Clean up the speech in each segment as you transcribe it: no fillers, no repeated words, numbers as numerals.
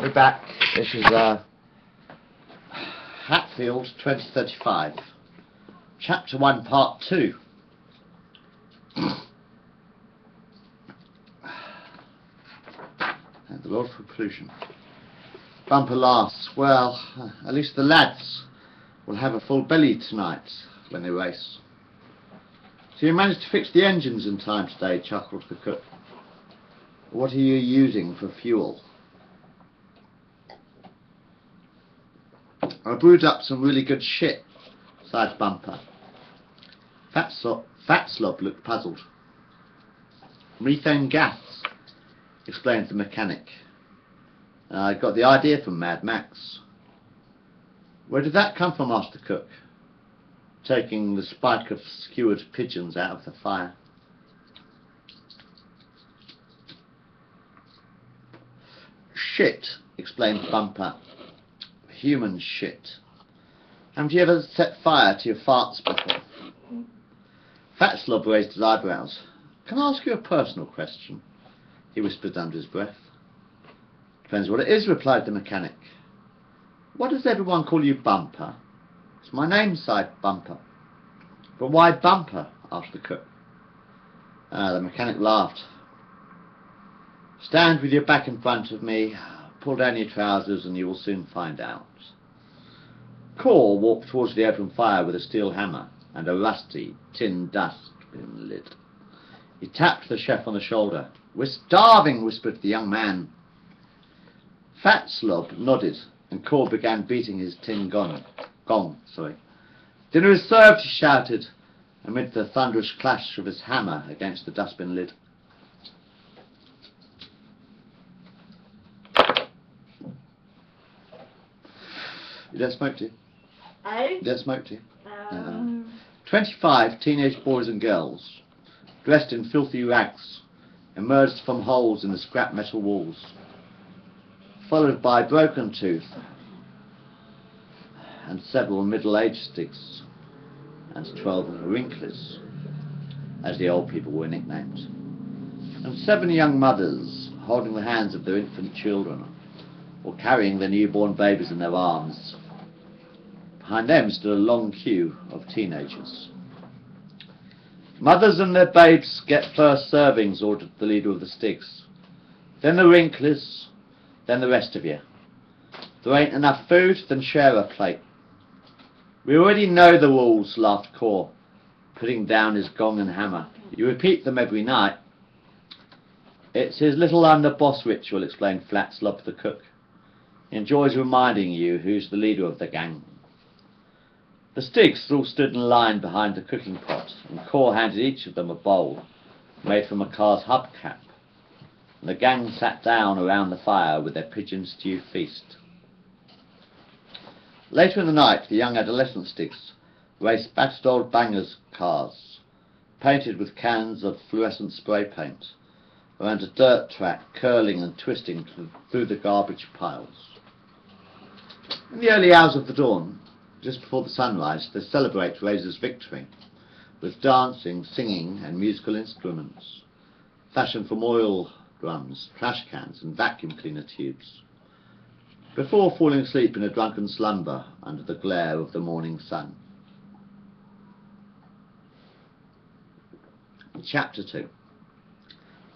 We're back. This is Hatfield 2035, Chapter 1, Part 2. And the road for pollution. Bumper laughs. Well, at least the lads will have a full belly tonight when they race. So you managed to fix the engines in time today, chuckled the cook. What are you using for fuel? I brewed up some really good shit, sighed Bumper. Fat Slob looked puzzled. Methane gas, explained the mechanic. I got the idea from Mad Max. Where did that come from? Asked the cook, taking the spike of skewered pigeons out of the fire. Shit, explained Bumper. Human shit. Haven't you ever set fire to your farts before? Fat Slob raised his eyebrows. Can I ask you a personal question? He whispered under his breath. Depends what it is, replied the mechanic. Why does everyone call you Bumper? It's my name, sighed Bumper. But why Bumper? Asked the cook. The mechanic laughed. Stand with your back in front of me, pull down your trousers, and you will soon find out. Core walked towards the open fire with a steel hammer and a rusty tin dustbin lid. He tapped the chef on the shoulder. We're starving, whispered the young man. Fat Slob nodded, and Core began beating his tin gong. Dinner is served, he shouted, amid the thunderous clash of his hammer against the dustbin lid. You don't smoke, do you? You don't smoke, do you? 25 teenage boys and girls, dressed in filthy rags, emerged from holes in the scrap metal walls, followed by Broken Tooth and several middle-aged sticks, and 12 wrinklies, as the old people were nicknamed, and 7 young mothers holding the hands of their infant children, or carrying their newborn babies in their arms. Behind them stood a long queue of teenagers. Mothers and their babes get first servings, ordered the leader of the Stigs. Then the wrinklies, then the rest of you. If there ain't enough food, then share a plate. We already know the rules, laughed Core, putting down his gong and hammer. You repeat them every night. It's his little I'm the boss ritual, explained Fat Slob the cook. He enjoys reminding you who's the leader of the gang. The Stigs all stood in line behind the cooking pot, and Core handed each of them a bowl made from a car's hubcap, and the gang sat down around the fire with their pigeon stew feast. Later in the night, the young adolescent Stigs raced battered old bangers cars, painted with cans of fluorescent spray paint, around a dirt track, curling and twisting through the garbage piles. In the early hours of the dawn, just before the sunrise, they celebrate Razor's victory with dancing, singing and musical instruments, fashioned from oil drums, trash cans and vacuum cleaner tubes, before falling asleep in a drunken slumber under the glare of the morning sun. Chapter 2.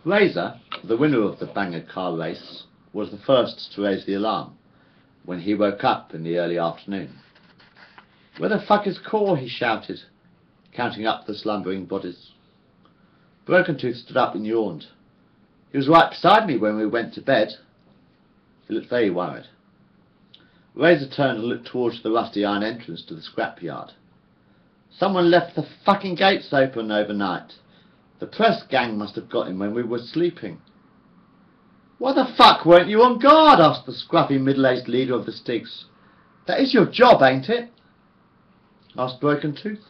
Razor, the winner of the banger car race, was the first to raise the alarm when he woke up in the early afternoon. Where the fuck is Core? He shouted, counting up the slumbering bodies. Broken Tooth stood up and yawned. He was right beside me when we went to bed. He looked very worried. Razor turned and looked towards the rusty iron entrance to the scrapyard. Someone left the fucking gates open overnight. The press gang must have got him when we were sleeping. Why the fuck weren't you on guard? Asked the scruffy middle-aged leader of the Stigs. That is your job, ain't it? Asked Broken Tooth.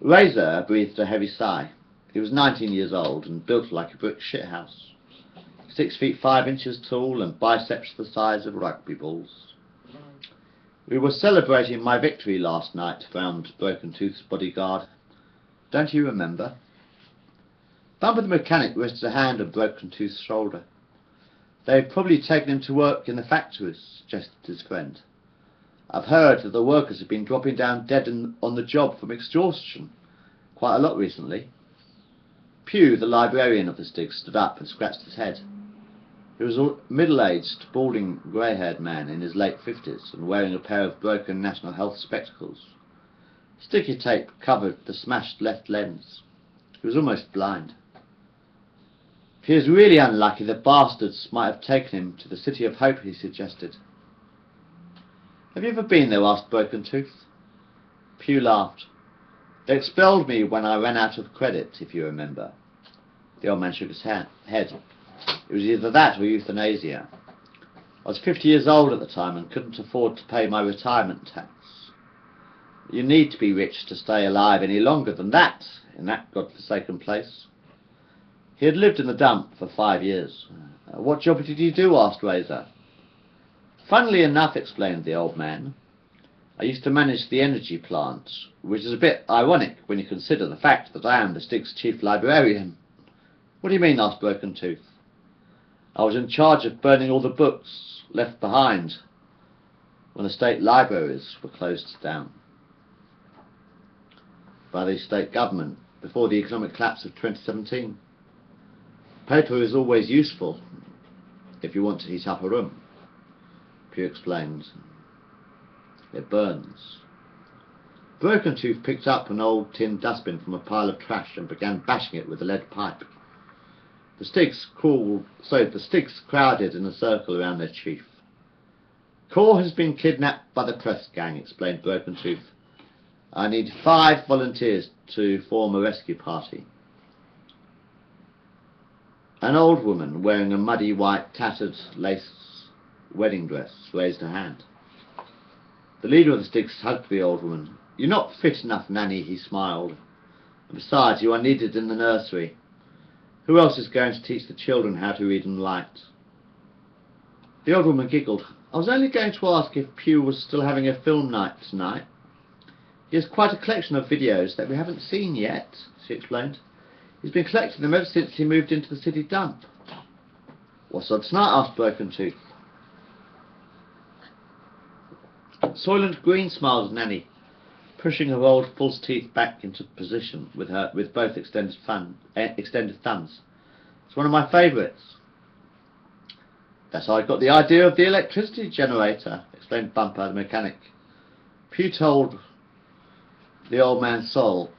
Razor breathed a heavy sigh. He was 19 years old and built like a brick shithouse, 6 feet 5 inches tall and biceps the size of rugby balls. We were celebrating my victory last night, frowned Broken Tooth's bodyguard. Don't you remember? Bumper the mechanic rested a hand on Broken Tooth's shoulder. They've probably taken him to work in the factories, suggested his friend. I've heard that the workers have been dropping down dead on the job from exhaustion quite a lot recently. Pugh, the librarian of the Stiggs, stood up and scratched his head. He was a middle-aged, balding, grey-haired man in his late 50s and wearing a pair of broken National Health spectacles. Sticky tape covered the smashed left lens. He was almost blind. He was really unlucky the bastards might have taken him to the City of Hope, he suggested. Have you ever been there? Asked Broken Tooth. Pugh laughed. They expelled me when I ran out of credit, if you remember. The old man shook his head. It was either that or euthanasia. I was 50 years old at the time and couldn't afford to pay my retirement tax. You need to be rich to stay alive any longer than that, in that godforsaken place. He had lived in the dump for 5 years. What job did you do? Asked Razor. Funnily enough, explained the old man, I used to manage the energy plant, which is a bit ironic when you consider the fact that I am the Stiggs' chief librarian. What do you mean? Asked Broken Tooth. I was in charge of burning all the books left behind when the state libraries were closed down by the state government before the economic collapse of 2017. Paper is always useful if you want to heat up a room, Pugh explained. It burns. Broken Tooth picked up an old tin dustbin from a pile of trash and began bashing it with a lead pipe. The Stiggs crowded in a circle around their chief. Core has been kidnapped by the press gang, explained Broken Tooth. I need 5 volunteers to form a rescue party. An old woman wearing a muddy white tattered lace wedding dress raised her hand. The leader of the Stiggs hugged the old woman. You're not fit enough, Nanny, he smiled. And besides, you are needed in the nursery. Who else is going to teach the children how to read and write? The old woman giggled. I was only going to ask if Pugh was still having a film night tonight. He has quite a collection of videos that we haven't seen yet, she explained. He's been collecting them ever since he moved into the city dump. What's on tonight? Asked Broken Tooth. Soylent Green, smiled Nanny, pushing her old false teeth back into position with both extended thumbs. It's one of my favourites. That's how I got the idea of the electricity generator, explained Bumper, the mechanic. Pugh told the old man Sol.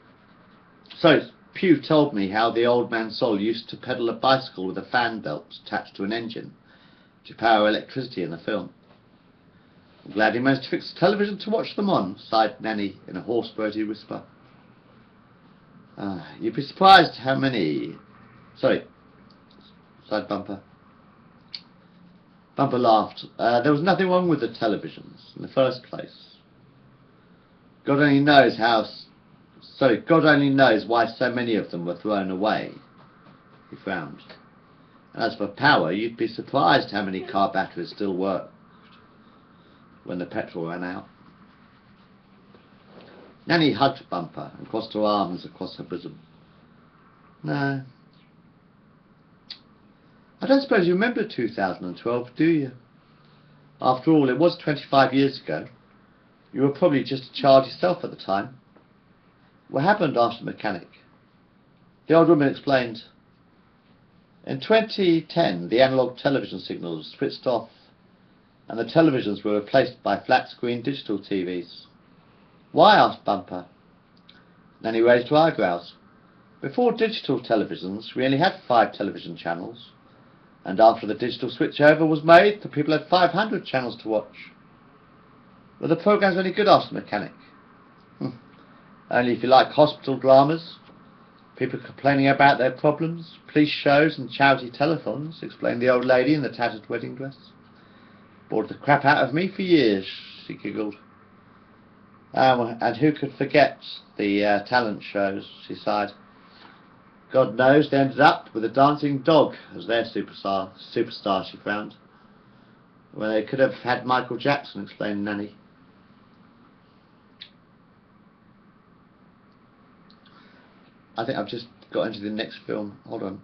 Pugh told me how the old man Sol used to pedal a bicycle with a fan belt attached to an engine to power electricity in the film. I'm glad he managed to fix the television to watch them on, sighed Nanny in a hoarse, throaty whisper. You'd be surprised how many... Sorry, sighed Bumper. Bumper laughed. There was nothing wrong with the televisions in the first place. God only knows why so many of them were thrown away. He frowned. And as for power, you'd be surprised how many car batteries still worked when the petrol ran out. Nanny hugged Bumper and crossed her arms across her bosom. No. I don't suppose you remember 2012, do you? After all, it was 25 years ago. You were probably just a child yourself at the time. What happened? Asked the mechanic. The old woman explained. In 2010, the analogue television signals switched off and the televisions were replaced by flat-screen digital TVs. Why? Asked Bumper. Then he raised her eyebrows. Before digital televisions, we only had 5 television channels, and after the digital switchover was made, the people had 500 channels to watch. Were the programmes any good? Asked the mechanic. Only if you like hospital dramas, people complaining about their problems, police shows and charity telethons, explained the old lady in the tattered wedding dress. Bored the crap out of me for years, she giggled. And who could forget the talent shows, she sighed. God knows they ended up with a dancing dog as their superstar, she frowned. Well, they could have had Michael Jackson, explained Nanny. I think I've just got into the next film. Hold on.